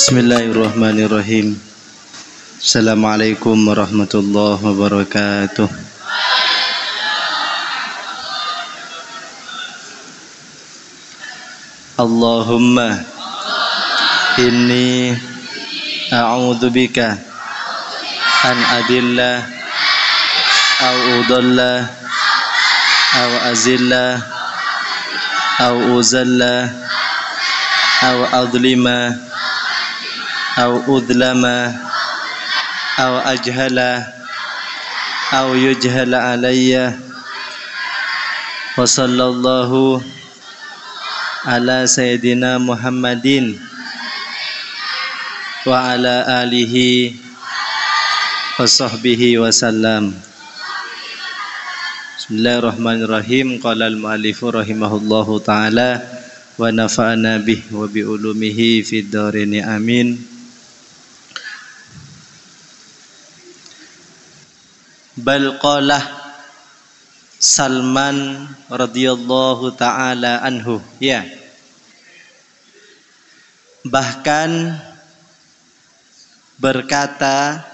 Bismillahirrahmanirrahim. Assalamualaikum warahmatullahi wabarakatuh. Allahumma inni a'udzubika an adilla aw udalla aw azilla aw uzalla aw adlima aw udlama aw ajhala aw yujhala alayya wa sallallahu ala sayyidina Muhammadin wa ala alihi wa sahbihi wa sallam. Bismillahirrahmanirrahim. Qala al-mu'allifu rahimahullahu ta'ala wa nafa'ana bihi wa bi ulumihi fid dharain amin. Bal qala Salman radhiyallahu ta'ala anhu, ya, bahkan berkata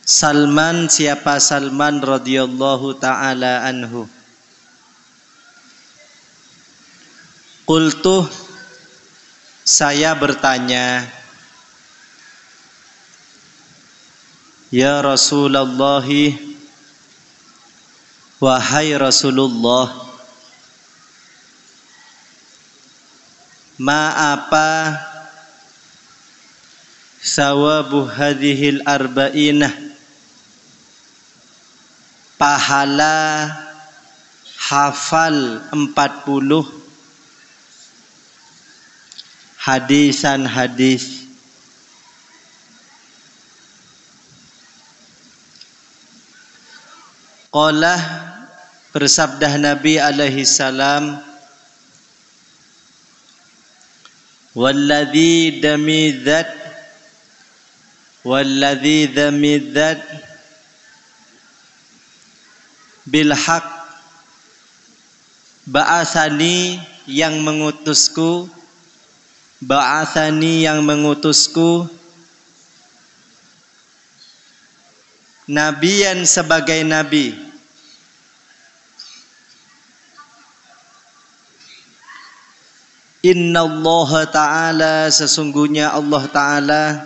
Salman, siapa Salman radhiyallahu ta'ala anhu, qultu, saya bertanya, ya Rasulullah, wahai Rasulullah, ma apa sawabu hadhil arba'inah, pahala hafal 40 hadisan hadis. Qala, bersabda Nabi alaihi salam, walladzi damidzat bil haq, ba'atsani yang mengutusku, nabiyan sebagai nabi, innallaha ta'ala, sesungguhnya Allah ta'ala,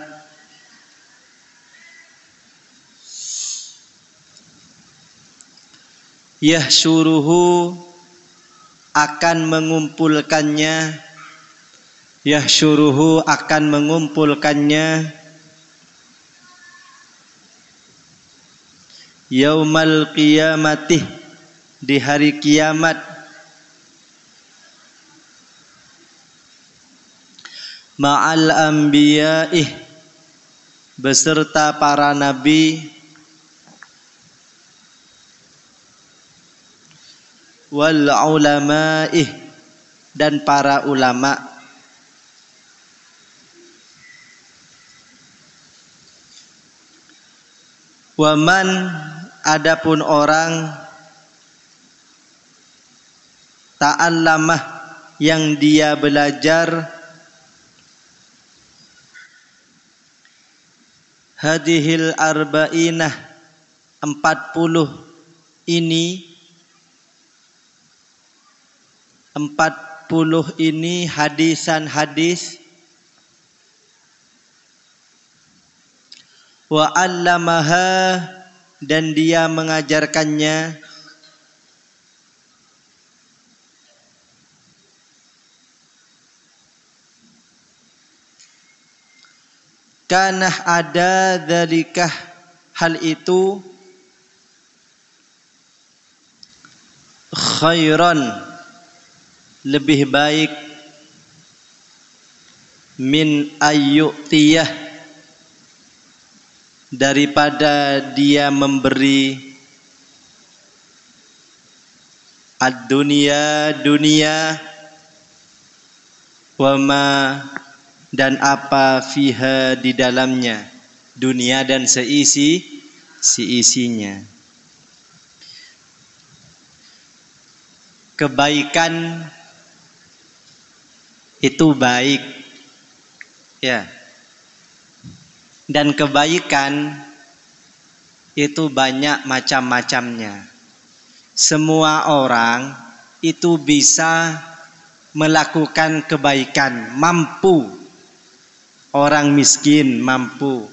yahsyuruhu, akan mengumpulkannya, yaumal qiyamati, di hari kiamat, ma'al anbiya'i, beserta para nabi, wal ulama'i, dan para ulama, waman, adapun orang, ta'allamah, yang dia belajar, hadhil arba'inah, 40 ini hadisan hadis, wa 'allamaha, dan dia mengajarkannya, kana ada dzalikah, hal itu, khairan, lebih baik, min ayyutiyah, daripada dia memberi ad-dunya, dunia, wama, dan apa fiha, di dalamnya, dunia dan seisinya. Kebaikan itu baik. Ya. Dan kebaikan itu banyak macam-macamnya. Semua orang itu bisa melakukan kebaikan, mampu. Orang miskin mampu,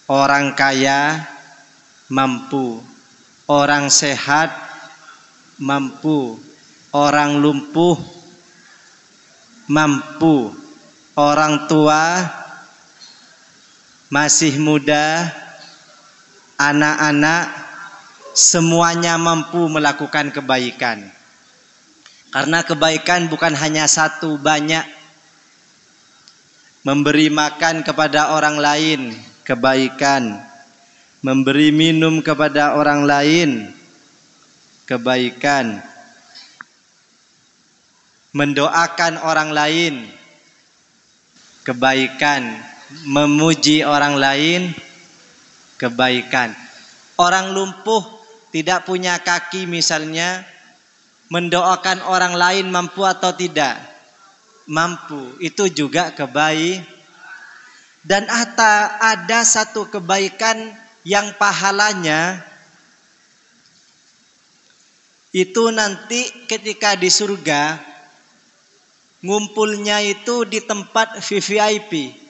orang kaya mampu, orang sehat mampu, orang lumpuh mampu, orang tua, masih muda, anak-anak, semuanya mampu melakukan kebaikan. Karena kebaikan bukan hanya satu, banyak. Memberi makan kepada orang lain, kebaikan. Memberi minum kepada orang lain, kebaikan. Mendoakan orang lain, kebaikan. Memuji orang lain, kebaikan. Orang lumpuh tidak punya kaki misalnya, mendoakan orang lain mampu atau tidak? Mampu. Itu juga kebaikan. Dan ada satu kebaikan yang pahalanya itu nanti ketika di surga ngumpulnya itu di tempat VVIP.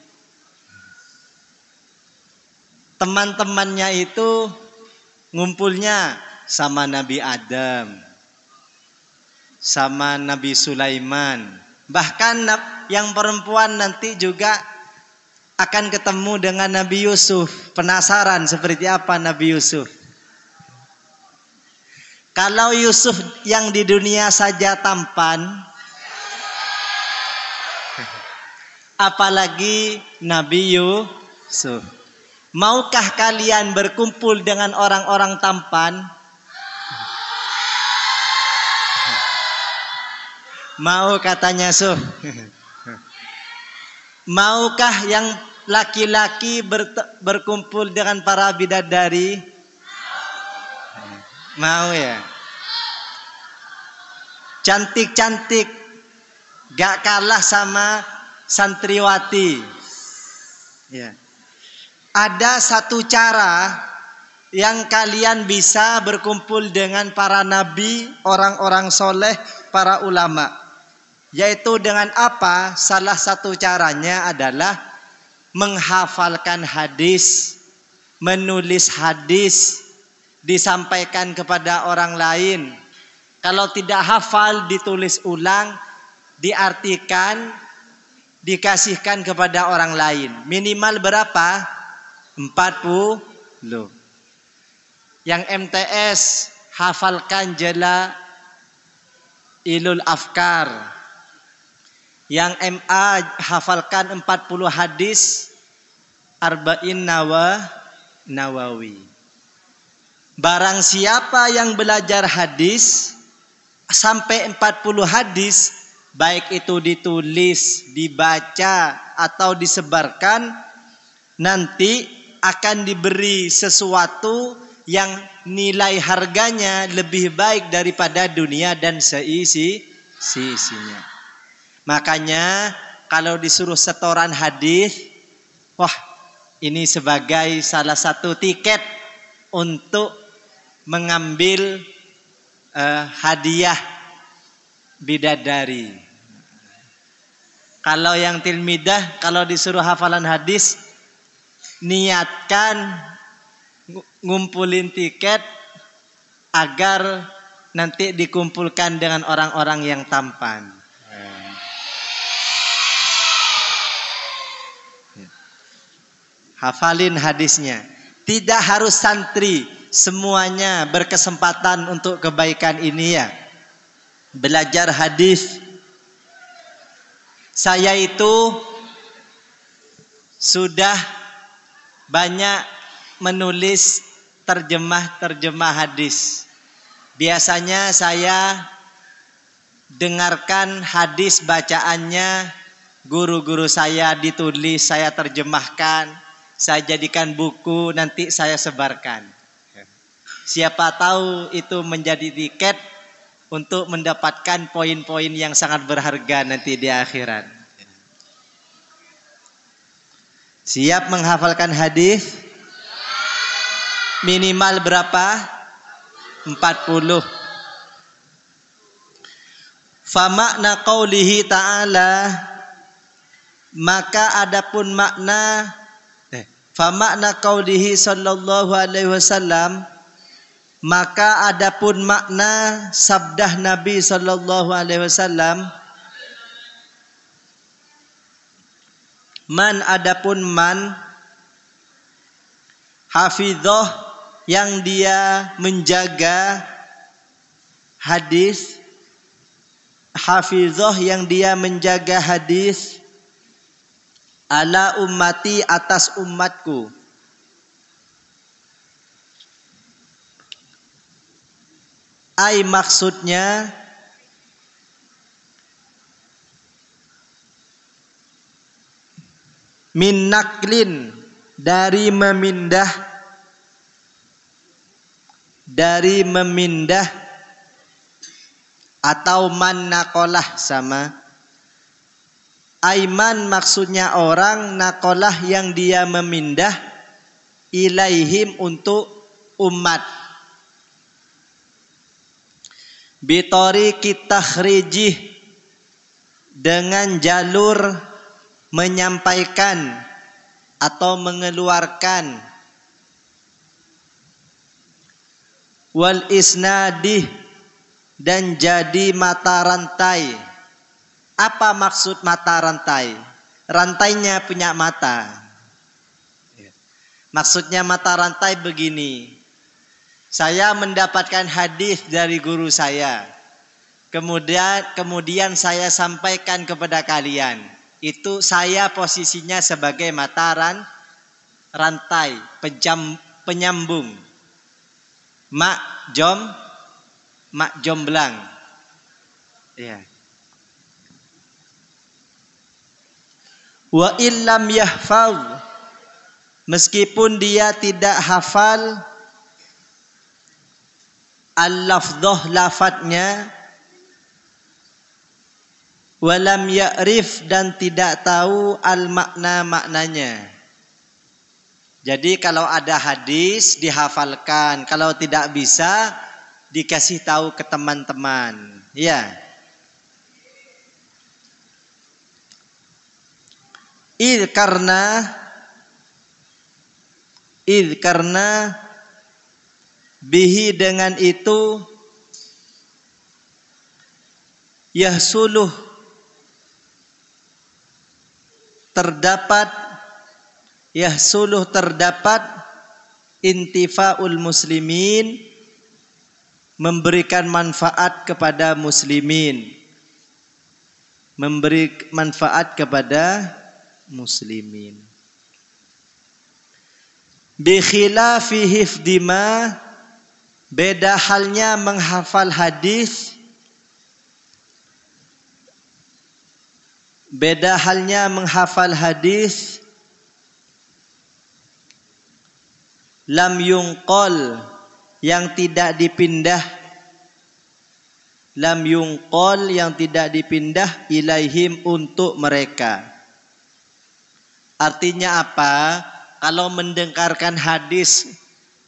Teman-temannya itu ngumpulnya sama Nabi Adam, sama Nabi Sulaiman. Bahkan yang perempuan nanti juga akan ketemu dengan Nabi Yusuf. Penasaran seperti apa Nabi Yusuf? Kalau Yusuf yang di dunia saja tampan, apalagi Nabi Yusuf. Maukah kalian berkumpul dengan orang-orang tampan? Mau katanya Yusuf. Maukah yang laki-laki berkumpul dengan para bidadari? Mau ya. Cantik-cantik, gak kalah sama santriwati. Ya. Ada satu cara yang kalian bisa berkumpul dengan para nabi, orang-orang soleh, para ulama. Yaitu dengan apa? Salah satu caranya adalah menghafalkan hadis, menulis hadis, disampaikan kepada orang lain. Kalau tidak hafal, ditulis ulang, diartikan, dikasihkan kepada orang lain. Minimal berapa? 40. Yang MTS hafalkan Jala'ilul Afkar. Yang MA hafalkan 40 hadis Arba'in Nawawi. Barang siapa yang belajar hadis sampai 40 hadis, baik itu ditulis, dibaca atau disebarkan, nanti akan diberi sesuatu yang nilai harganya lebih baik daripada dunia dan seisinya. Makanya kalau disuruh setoran hadis, wah, ini sebagai salah satu tiket untuk mengambil hadiah bidadari. Kalau yang tilmidah, kalau disuruh hafalan hadis, niatkan ngumpulin tiket agar nanti dikumpulkan dengan orang-orang yang tampan. Hafalin hadisnya. Tidak harus santri, semuanya berkesempatan untuk kebaikan ini ya. Belajar hadis. Saya itu sudah banyak menulis terjemah hadis. Biasanya saya dengarkan hadis bacaannya guru-guru saya, ditulis, saya terjemahkan, saya jadikan buku, nanti saya sebarkan. Siapa tahu itu menjadi tiket untuk mendapatkan poin-poin yang sangat berharga nanti di akhirat. Siap menghafalkan hadis? Minimal berapa? 40. Fa makna qaulihi ta'ala, maka adapun makna fa makna qaulihi sallallahu alaihi wasallam, maka adapun makna sabda Nabi sallallahu alaihi wasallam, man adapun man hafidhah yang dia menjaga hadis, hafidhah yang dia menjaga hadis, ala ummati atas umatku, ai maksudnya min naklin, dari memindah, atau man nakolah sama. Aiman maksudnya orang, nakolah yang dia memindah, ilaihim untuk umat. Bitori kita khrijih, dengan jalur menyampaikan atau mengeluarkan, wal isnadih, dan jadi mata rantai. Apa maksud mata rantai? Rantainya punya mata. Maksudnya mata rantai begini. Saya mendapatkan hadis dari guru saya. Kemudian saya sampaikan kepada kalian. Itu saya posisinya sebagai mata rantai, penyambung. Mak jomblang. Ya. Wa illam yahfaz, meskipun dia tidak hafal al-lafdhah, lafadznya, walam ya'rif, dan tidak tahu al-makna, maknanya. Jadi kalau ada hadis dihafalkan, kalau tidak bisa dikasih tahu ke teman-teman, ya. Id karena bihi, dengan itu, yahsuluh, terdapat intifaul muslimin, memberikan manfaat kepada muslimin, memberi manfaat kepada muslimin. Bi khilafi hifdima, beda halnya menghafal hadis, lam yungqol, yang tidak dipindah, ilaihim, untuk mereka. Artinya apa? Kalau mendengarkan hadis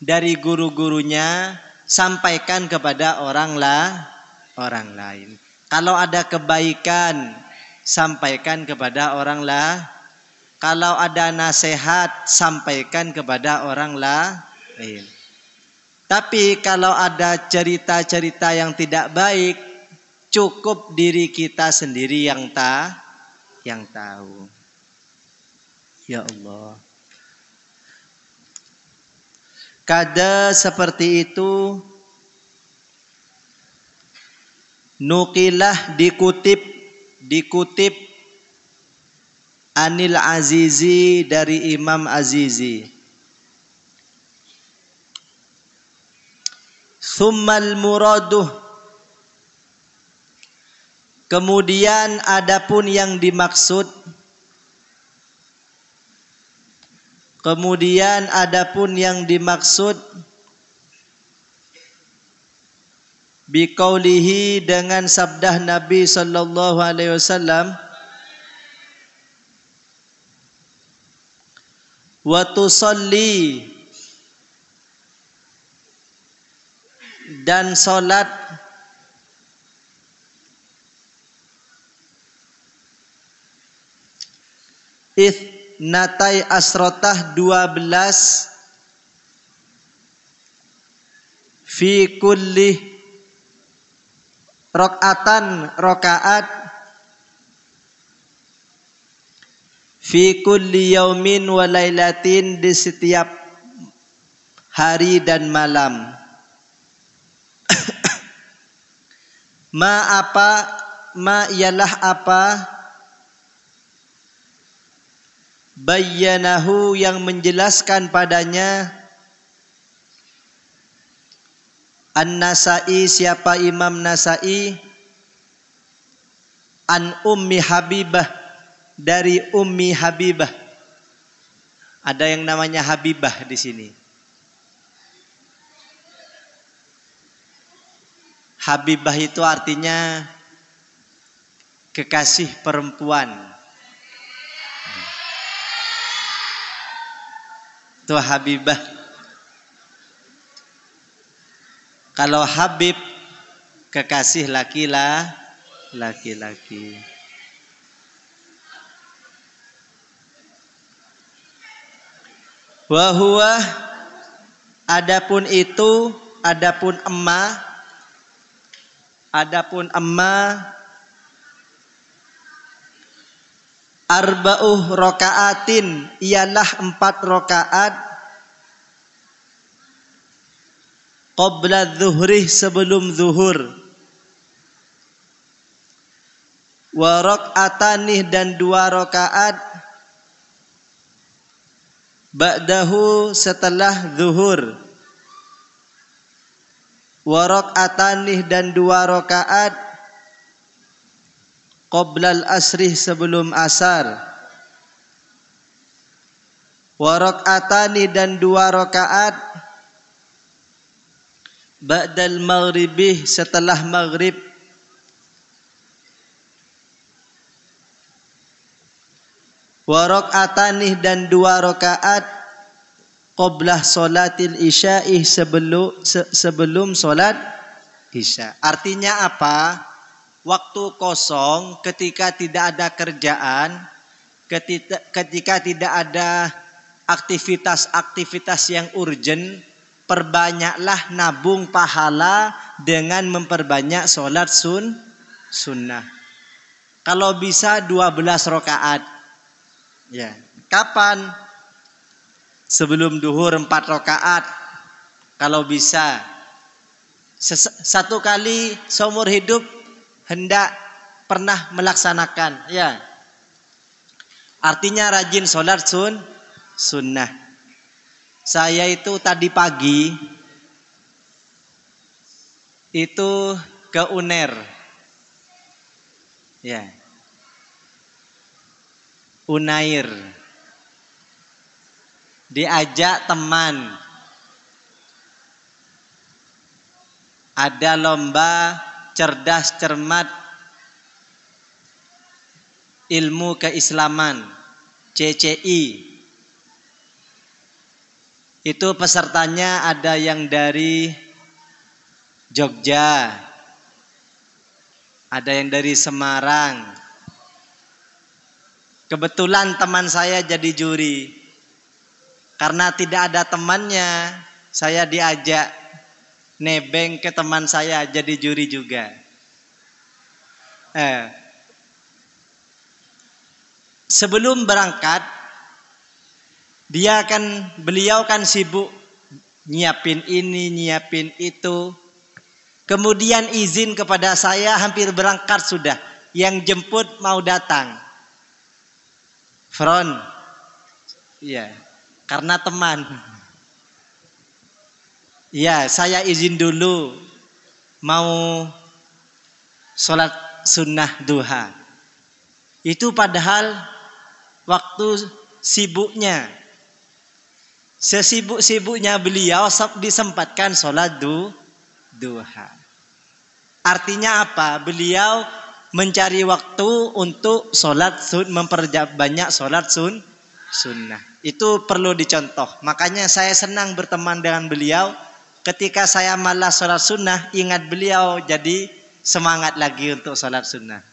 dari guru-gurunya, sampaikan kepada orang lain. Kalau ada kebaikan, sampaikan kepada orang lain. Kalau ada nasihat, sampaikan kepada orang lain. Tapi kalau ada cerita-cerita yang tidak baik, cukup diri kita sendiri yang tahu. Ya Allah. Kada seperti itu, nukilah, dikutip anil Azizi, dari Imam Azizi. Tsummal muraduh, kemudian adapun yang dimaksud, biqaulihi dengan sabda Nabi sallallahu alaihi wasallam, wa tusalli, dan salat natai asrotah 12 fi kulli rokaat fi kulli yaumin wa lailatin, di setiap hari dan malam. Ma ialah apa, bayyanahu yang menjelaskan padanya, An-Nasa'i, siapa Imam Nasa'i, an Ummi Habibah, dari Ummi Habibah. Ada yang namanya Habibah di sini. Habibah itu artinya kekasih perempuan. Itu Habibah. Kalau Habib, kekasih laki-laki. Wa huwa, adapun emma arba'uh rakaatin, ialah 4 rakaat qabla zuhri, sebelum zuhur, wa raka'atani, dan 2 rakaat ba'dahu, setelah zuhur, wa raka'atani, dan 2 rakaat qabla al-asri, sebelum asar, wa raka'atani, dan 2 rakaat ba'dal maghribi, setelah maghrib, wa raka'atani, dan 2 rakaat qablah salatil isya'i, sebelum salat isya. Artinya apa? Waktu kosong, ketika tidak ada kerjaan, ketika tidak ada aktivitas yang urgent, perbanyaklah nabung pahala dengan memperbanyak sholat sunnah. Kalau bisa 12 rakaat. Ya. Kapan? Sebelum duhur 4 rakaat. Kalau bisa. Satu kali seumur hidup hendak pernah melaksanakan. Ya. Artinya rajin sholat sunnah. Saya itu tadi pagi itu ke UNER. Ya. Unair. Diajak teman. Ada lomba cerdas cermat ilmu keislaman, CCI. Itu pesertanya ada yang dari Jogja, ada yang dari Semarang. Kebetulan teman saya jadi juri. Karena tidak ada temannya, saya diajak nebeng ke teman saya jadi juri juga. Sebelum berangkat, beliau kan sibuk nyiapin ini, nyiapin itu. Kemudian izin kepada saya, hampir berangkat sudah. Yang jemput mau datang. Front. Iya, karena teman. Iya, saya izin dulu mau sholat sunnah duha. Itu padahal waktu sibuknya. Sesibuk-sibuknya beliau disempatkan sholat duha. Artinya apa? Beliau mencari waktu untuk sholat memperbanyak sholat sunnah. Itu perlu dicontoh. Makanya saya senang berteman dengan beliau. Ketika saya malas sholat sunnah, ingat beliau, jadi semangat lagi untuk sholat sunnah.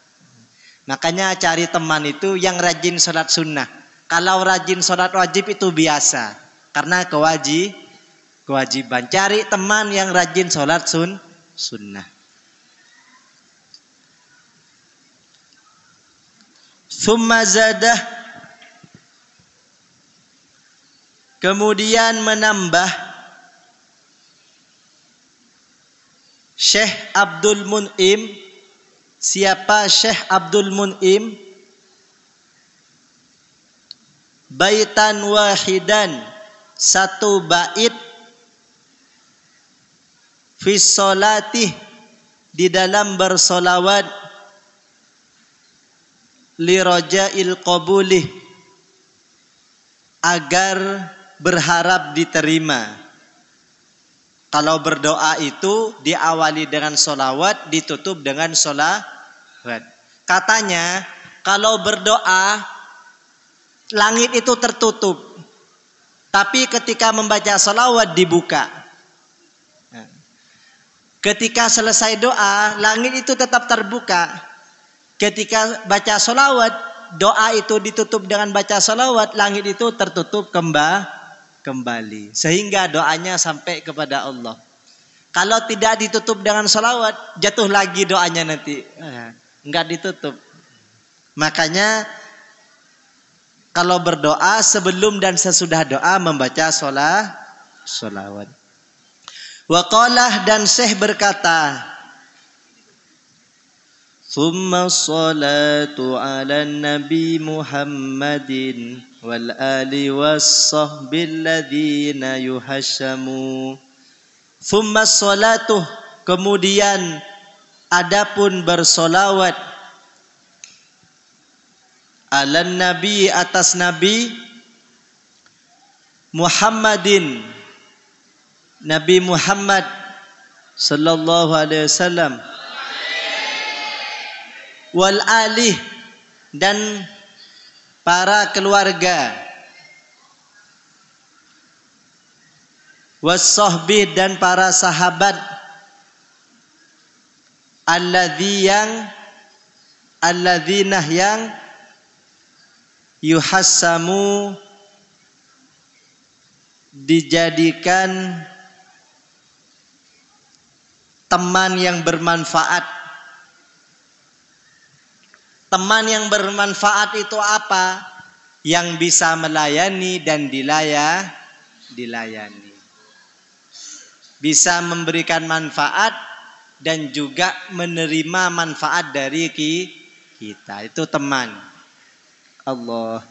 Makanya cari teman itu yang rajin sholat sunnah. Kalau rajin sholat wajib itu biasa, karena kewajiban. Cari teman yang rajin sholat sunnah. Thumma zadah, kemudian menambah Syekh Abdul Mun'im. Siapa Syekh Abdul Mun'im? Baitan wahidan, satu bait, fi sholatih, di dalam bersolawat, li raja'il qabulih, agar berharap diterima. Kalau berdoa itu diawali dengan solawat, ditutup dengan solawat. Katanya kalau berdoa langit itu tertutup, tapi ketika membaca solawat dibuka. Ketika selesai doa, langit itu tetap terbuka. Ketika baca solawat, doa itu ditutup dengan baca solawat, langit itu tertutup kembali. Sehingga doanya sampai kepada Allah. Kalau tidak ditutup dengan solawat, jatuh lagi doanya nanti. Enggak ditutup. Makanya kalau berdoa sebelum dan sesudah doa membaca solawat. Waqalah, dan Syekh berkata, Thumma salatu ala Nabi Muhammadin wal ali was sahbil ladzina yuhassamu. Thumma salatu, kemudian adapun bersolawat, ala Nabi, atas Nabi Muhammadin, Nabi Muhammad sallallahu alaihi wasallam, wal alih, dan para keluarga, was sahbih, dan para sahabat, alladzina yang yuhassamu, dijadikan teman yang bermanfaat. Teman yang bermanfaat itu apa? Yang bisa melayani dan dilayani. Bisa memberikan manfaat dan juga menerima manfaat dari kita. Itu teman. Allah.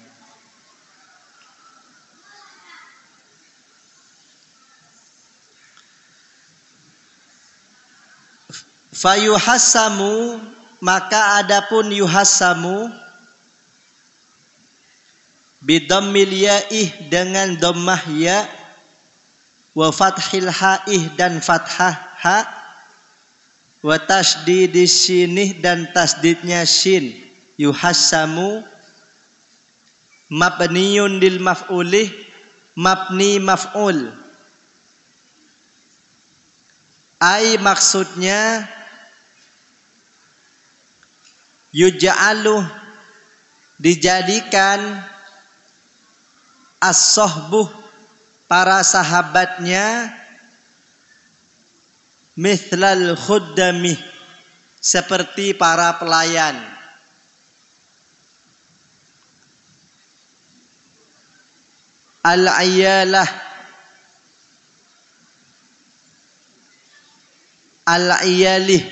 Fayuhassamu, maka adapun yuhassamu, bidammil ya'ih, dengan dhammah ya, wa fathil ha'ih, dan fathah ha, wa tasdidis sinih, dan tasdidnya shin. Yuhassamu mabniyun lil maf'ulih, mabni maf'ul. Ai, maksudnya yuja'alu, dijadikan, as-sohbuh, para sahabatnya, mithlal khuddami, seperti para pelayan. Al-iyalah, al-iyalih,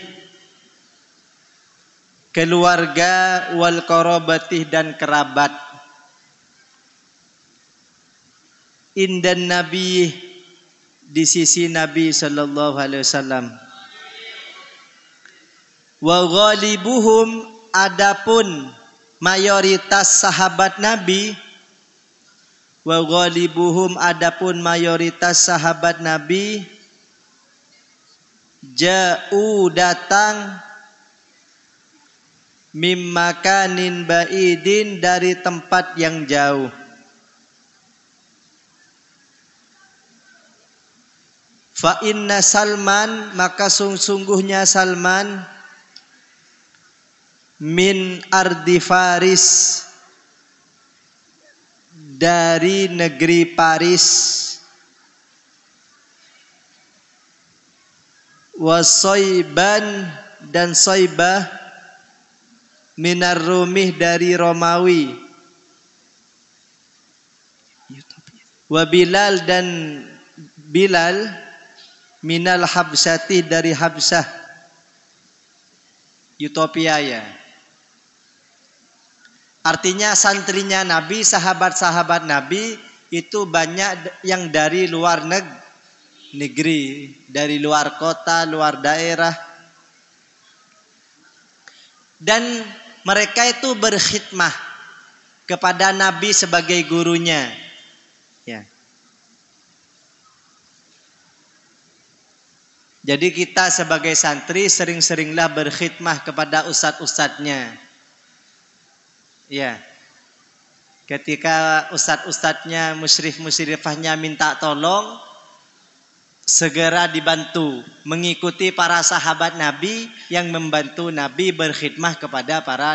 keluarga, wal qarabatih, dan kerabat. Indan Nabi, di sisi Nabi sallallahu alaihi wasallam. Wa ghalibuhum, adapun mayoritas sahabat Nabi, wa ghalibuhum, adapun mayoritas sahabat Nabi, Ja'u datang, mim makanin ba'idin dari tempat yang jauh. Fa inna Salman, maka sungguhnya Salman, min ardi Faris, dari negeri Paris, wa Soiban, dan Soibah, minar Rumih, dari Romawi, wa Bilal, dan Bilal, minal Habsati, dari Habsah, Utopia ya. Artinya santrinya Nabi, sahabat-sahabat Nabi itu banyak yang dari luar negeri, dari luar kota, luar daerah. Dan mereka itu berkhidmah kepada Nabi sebagai gurunya. Ya. Jadi kita sebagai santri sering-seringlah berkhidmah kepada ustadz-ustadznya. Ya. Ketika ustadz-ustadznya, musyrif-musyrifahnya minta tolong, segera dibantu, mengikuti para sahabat Nabi yang membantu Nabi berkhidmah kepada para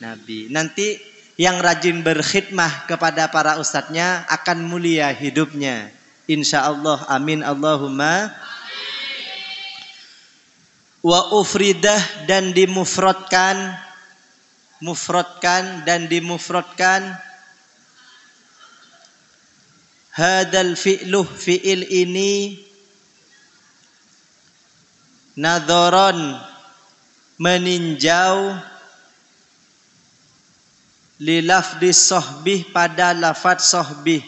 Nabi. Nanti yang rajin berkhidmah kepada para ustadznya akan mulia hidupnya. Insya Allah, amin Allahumma. Wa ufridah, dan dimufrodkan, hadal fi'luh, fi'il ini, nadhoron, meninjau, lilafdis sohbih, pada lafad sohbih,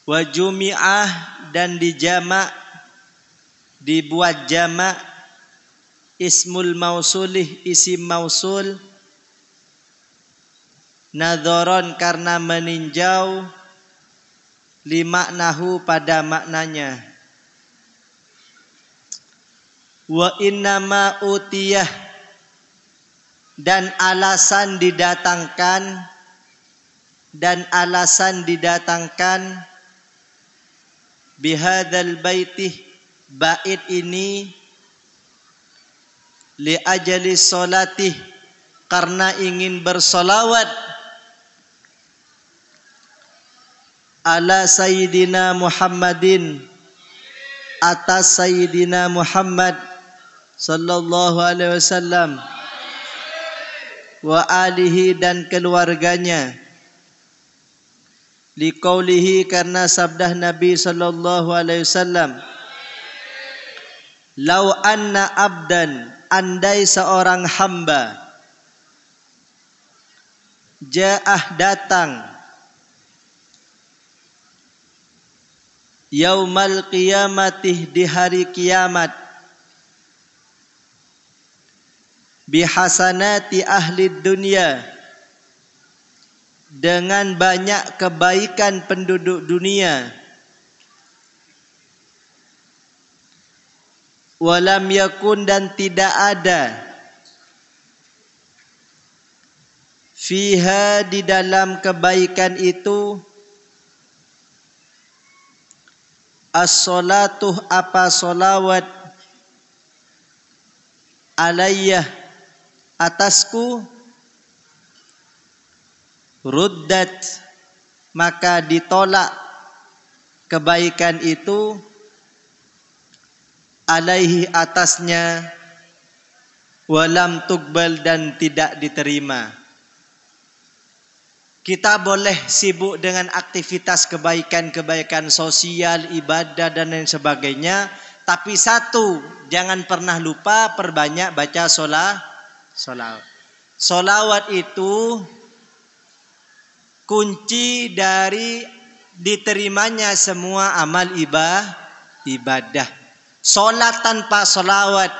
wa jumi'ah, dan dijamak, dibuat jamak, ismul mausulih, isim mausul, nadhoron, karena meninjau, limaknahu, pada maknanya, wa innama utiyah, dan alasan didatangkan, bihadzal baitih, bait ini, li ajali solatih, karena ingin bersolawat, ala sayyidina Muhammadin, atas sayyidina Muhammad sallallahu alaihi wasallam, wa alihi, dan keluarganya, liqaulihi, karena sabda Nabi sallallahu alaihi wasallam, lau anna abdan, andai seorang hamba, ja'ah, datang, yaumal qiyamatih, di hari kiamat, bihasanati ahli dunia, dengan banyak kebaikan penduduk dunia, walam yakun, dan tidak ada, fiha, di dalam kebaikan itu, as-salatu, apa solawat, alayyah, atasku, ruddat, maka ditolak kebaikan itu, alaihi, atasnya, walam tuqbal, dan tidak diterima. Kita boleh sibuk dengan aktivitas kebaikan-kebaikan sosial, ibadah, dan lain sebagainya, tapi satu, jangan pernah lupa perbanyak baca solawat. Solawat itu kunci dari diterimanya semua amal ibadah. Solat tanpa solawat,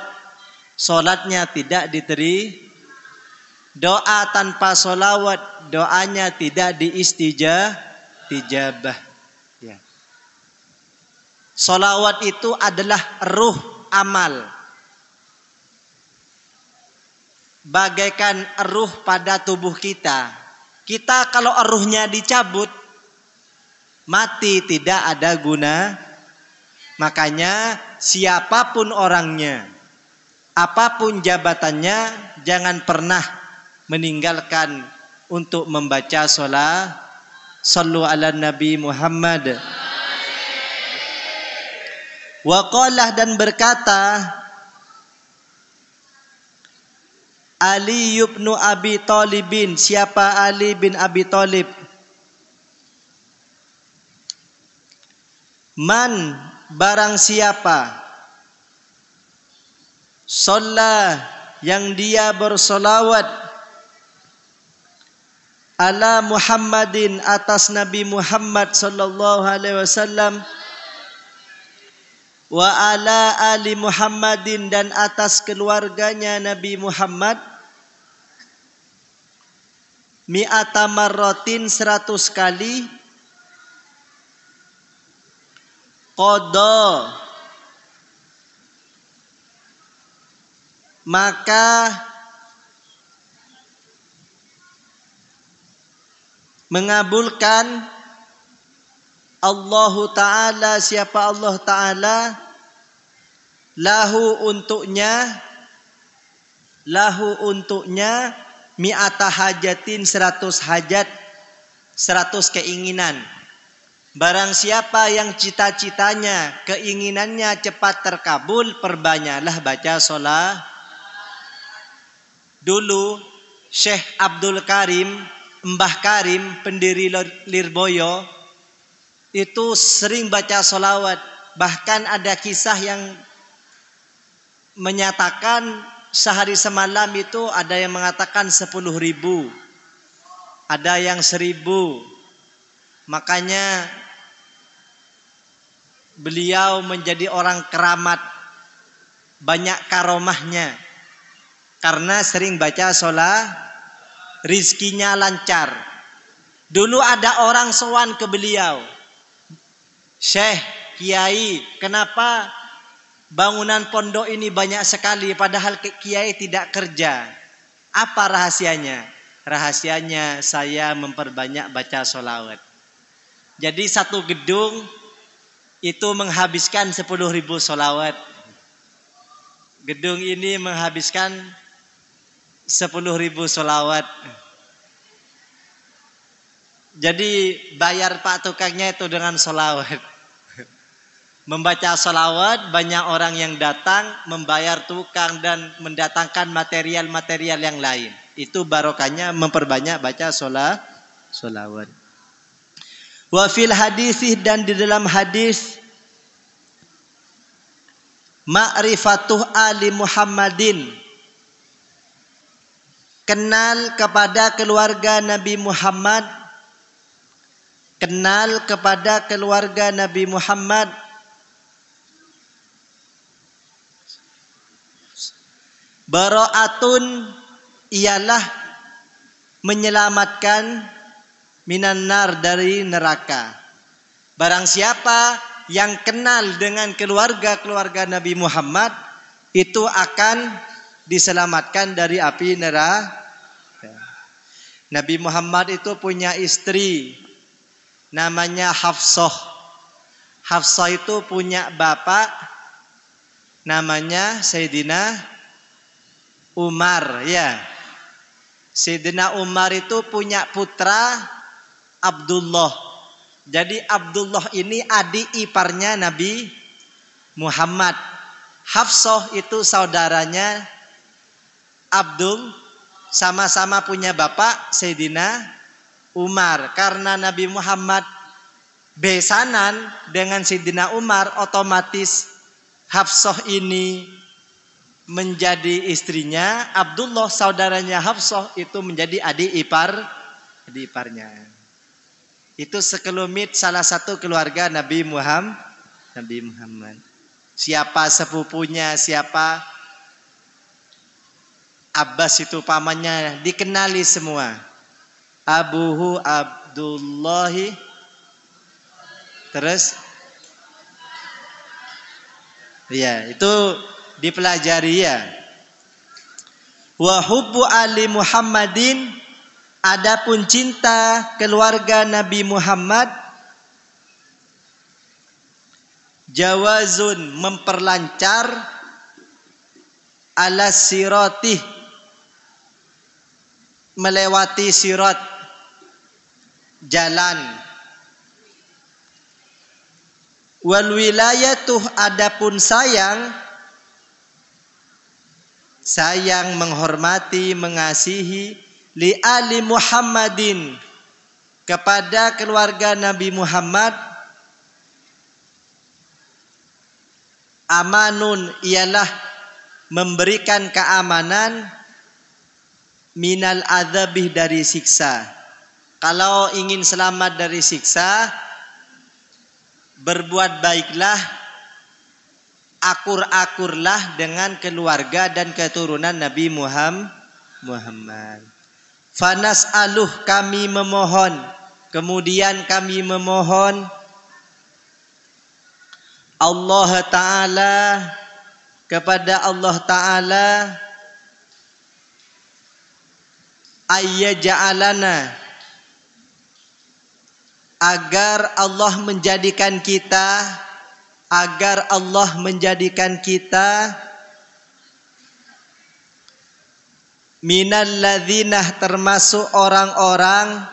solatnya tidak diterima. Doa tanpa solawat, doanya tidak diistijabah. Ya. Solawat itu adalah ruh amal, bagaikan ruh pada tubuh kita. Kita kalau ruhnya dicabut, mati, tidak ada guna. Makanya siapapun orangnya, apapun jabatannya, jangan pernah meninggalkan untuk membaca sholat. Sallu ala Nabi Muhammad. Waqalah, dan berkata Ali ibn Abi Thalibin. Siapa Ali bin Abi Thalib? Man, barang siapa sholat, yang dia bersolawat, ala Muhammadin, atas Nabi Muhammad sallallahu alaihi wasallam, wa ala ali Muhammadin, dan atas keluarganya Nabi Muhammad, mi'ata marratin, 100 kali, qada, maka mengabulkan Allahu Ta'ala, siapa Allah Ta'ala, lahu untuknya mi'ata hajatin, 100 hajat, 100 keinginan. Barang siapa yang cita-citanya, keinginannya cepat terkabul, perbanyaklah baca sholat. Dulu Syekh Abdul Karim, Mbah Karim, pendiri Lirboyo, itu sering baca sholawat. Bahkan ada kisah yang menyatakan sehari semalam itu ada yang mengatakan 10.000, ada yang 1.000. Makanya beliau menjadi orang keramat, banyak karomahnya, karena sering baca sholat, rizkinya lancar. Dulu ada orang sowan ke beliau, Syekh, Kiai, kenapa bangunan pondok ini banyak sekali padahal Kiai tidak kerja? Apa rahasianya? Rahasianya saya memperbanyak baca sholawat. Jadi satu gedung itu menghabiskan 10.000 sholawat. Gedung ini menghabiskan 10.000 sholawat. Jadi bayar pak tukangnya itu dengan sholawat. Membaca sholawat, banyak orang yang datang, membayar tukang dan mendatangkan material-material yang lain. Itu barokahnya memperbanyak baca sholawat. Wa fil hadisih, dan di dalam hadis, ma'rifatuh ali Muhammadin, kenal kepada keluarga Nabi Muhammad, kenal kepada keluarga Nabi Muhammad, bara'atun, ialah menyelamatkan, minan nar, dari neraka. Barang siapa yang kenal dengan keluarga Nabi Muhammad, itu akan diselamatkan dari api neraka. Nabi Muhammad itu punya istri namanya Hafsah. Hafsah itu punya bapak namanya Sayyidina Umar, ya. Sayyidina Umar itu punya putra Abdullah. Jadi Abdullah ini adik iparnya Nabi Muhammad. Hafsah itu saudaranya Abdul, sama-sama punya bapak Sayyidina Umar. Karena Nabi Muhammad besanan dengan Sayyidina Umar, otomatis Hafsah ini menjadi istrinya. Abdullah saudaranya Hafsah itu menjadi adik iparnya. Itu sekelumit salah satu keluarga Nabi Muhammad. Siapa sepupunya, siapa Abbas itu pamannya, dikenali semua. Abuhu Abdullahi, terus Ya, itu dipelajari ya. Wa hubbu ali Muhammadin, adapun cinta keluarga Nabi Muhammad, jawazun memperlancar, ala siratih melewati sirat jalan, wal wilayatuh adapun sayang menghormati mengasihi, li ali Muhammadin kepada keluarga Nabi Muhammad, amanun ialah memberikan keamanan, minal adzabih dari siksa. Kalau ingin selamat dari siksa, berbuat baiklah, akur-akurlah dengan keluarga dan keturunan Nabi Muhammad. Fanas'aluh, kami memohon, kemudian kami memohon Allah Ta'ala, kepada Allah Ta'ala, ayyaja'alana, agar Allah menjadikan kita, minal ladzinah, termasuk orang-orang,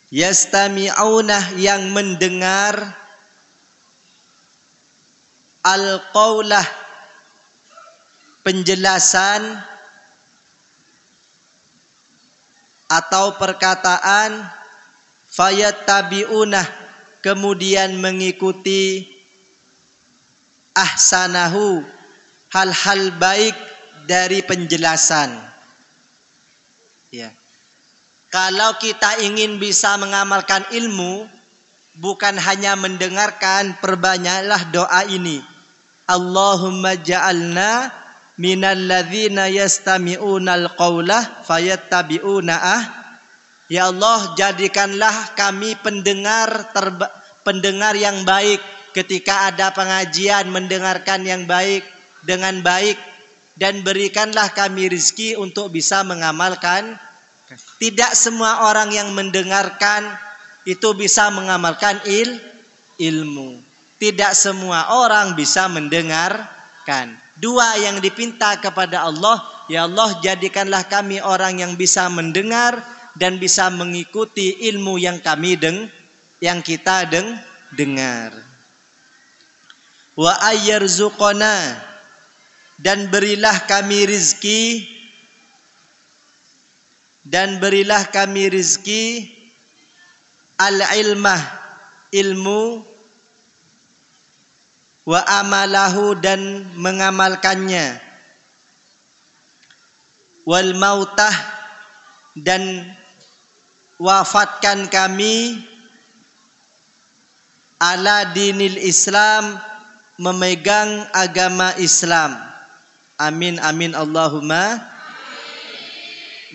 yastami'una, yang mendengar, al-qaulah, penjelasan atau perkataan, fayattabi'una, kemudian mengikuti, ahsanahu, hal-hal baik dari penjelasan. Ya. Kalau kita ingin bisa mengamalkan ilmu, bukan hanya mendengarkan, perbanyaklah doa ini. Allahumma ja'alna minal ladzina yastami'unal qawla fayattabi'una. Ya Allah, jadikanlah kami pendengar yang baik, ketika ada pengajian mendengarkan yang baik dengan baik, dan berikanlah kami rezeki untuk bisa mengamalkan. Tidak semua orang yang mendengarkan itu bisa mengamalkan ilmu. Tidak semua orang bisa mendengarkan. Dua yang dipinta kepada Allah, ya Allah, jadikanlah kami orang yang bisa mendengar dan bisa mengikuti ilmu yang kita dengar. Wa ayyarzuqona, dan berilah kami rizki, al-ilmah, ilmu, wa amalahu, dan mengamalkannya, wal mautah, dan wafatkan kami, ala dinil Islam, memegang agama Islam. Amin amin Allahumma.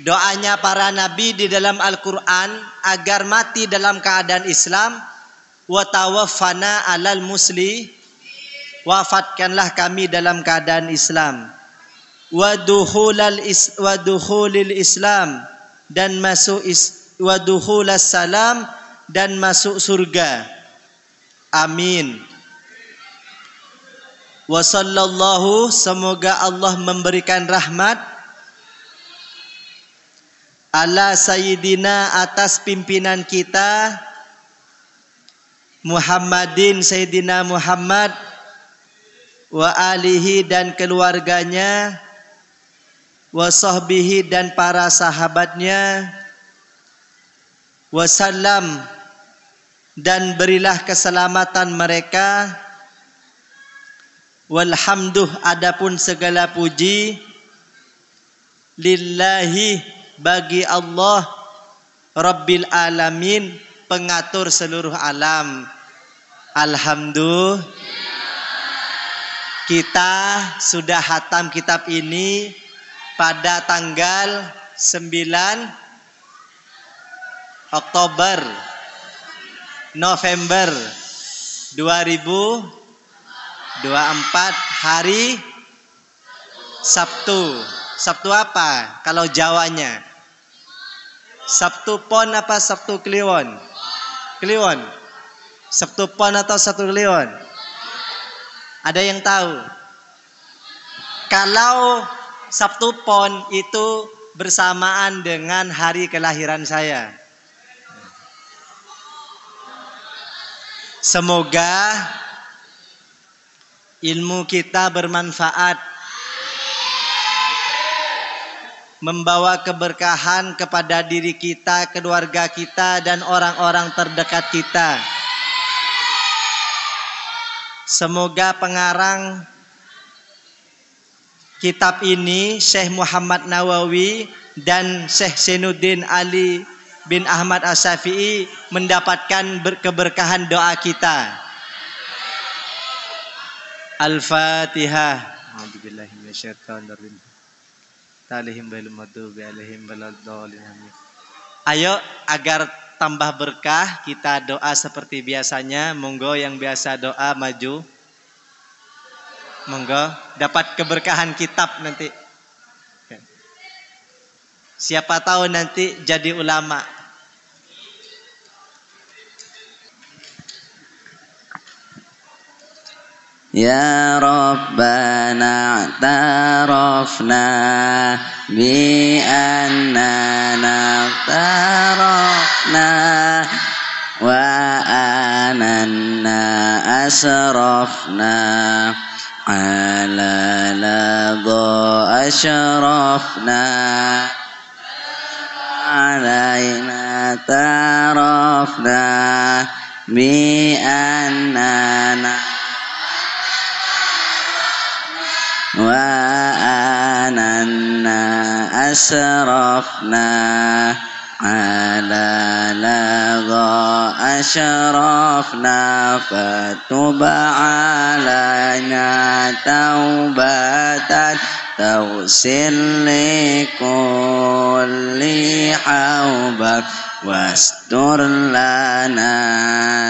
Doanya para nabi di dalam Al-Quran agar mati dalam keadaan Islam. Wa tawaffana alal musli, wafatkanlah kami dalam keadaan Islam. Wa dukhulil Islam, dan masuk wa dukhulas salam, dan masuk surga. Amin. Wa sallallahu, semoga Allah memberikan rahmat, ala sayyidina, atas pimpinan kita, Muhammadin, Sayyidina Muhammad, wa alihi, dan keluarganya, wa sahbihi, dan para sahabatnya, wasallam, dan berilah keselamatan mereka, walhamduh, adapun segala puji, lillahi, bagi Allah, Rabbil alamin, pengatur seluruh alam. Alhamdulillah, kita sudah hatam kitab ini pada tanggal 9 Oktober November 2021. 24 hari Sabtu. Sabtu apa kalau Jawanya? Sabtu Pon apa Sabtu Kliwon? Kliwon. Sabtu Pon atau Sabtu Kliwon? Ada yang tahu? Kalau Sabtu Pon itu bersamaan dengan hari kelahiran saya. Semoga ilmu kita bermanfaat, membawa keberkahan kepada diri kita, keluarga kita, dan orang-orang terdekat kita. Semoga pengarang kitab ini, Syekh Muhammad Nawawi dan Syekh Zainuddin Ali bin Ahmad As-Syafi'i, mendapatkan keberkahan doa kita. Al-Fatihah. A'udzubillahi minasyaitonir rajim. Ayo agar tambah berkah kita doa seperti biasanya. Monggo yang biasa doa maju. Monggo dapat keberkahan kitab nanti. Siapa tahu nanti jadi ulama. Ya Rabbana ta'arafna bi annana ta'arafna wa ananna asrafna ala ladha ashrafna alaina ta'arafna bi annana wa ananna asrafna ala ladha ashrafna fatuba alaina taubatan tawsil likulli hawbak wastur lana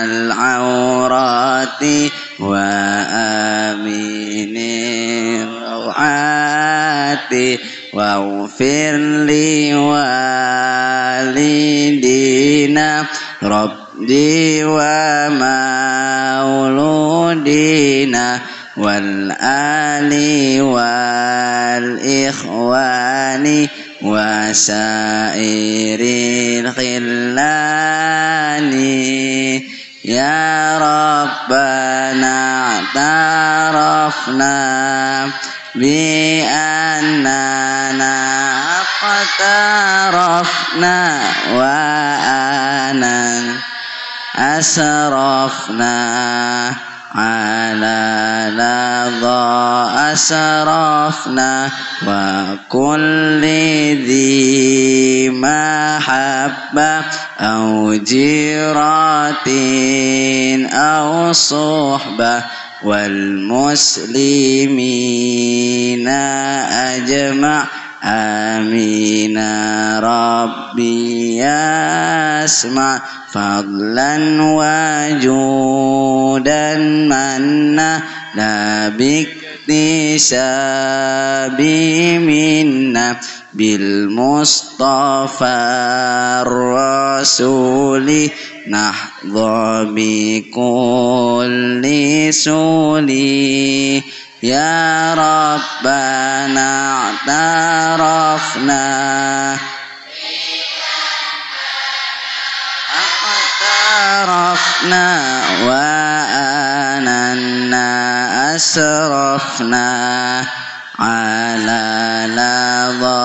al-awrati wa amini rawati wa ufir li walidina rabbi wa mauludina wal ali wal ikhwani wa sairil khillani ya Rabbana tarafna bi annana qatarafna wa anan asrafna ala ladha asrafna wa kulli dhi mahabba au jiratin au suhbah wal muslimina ajma' amina rabbi yasma' fadlan wa judan manna labikti sabi minna bil mustafa rasuli nahdha bi kulli suli ya Rabbana tarafna tarafna wa ananna asrafna ala ladha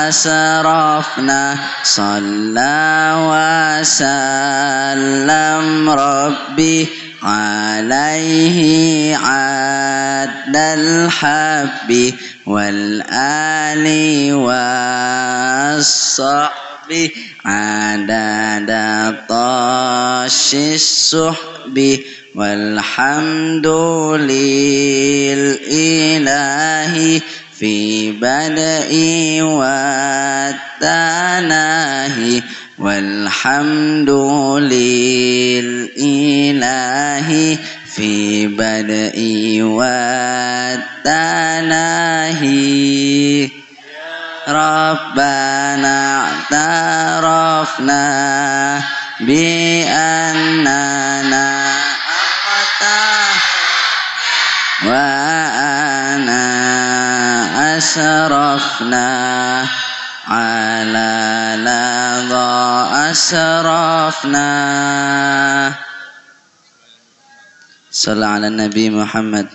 asrafna salla wa sallam rabbi alaihi adal habbi wal ali was sahbi adada tashis suhbi walhamdu lil ilahi fi badai wa tanahi walhamdu lil ilahi في بدء والتناهي ربنا اعترفنا بأننا أخطأنا وأنا أسرفنا على لظى أسرفنا. صلى على النبي محمد.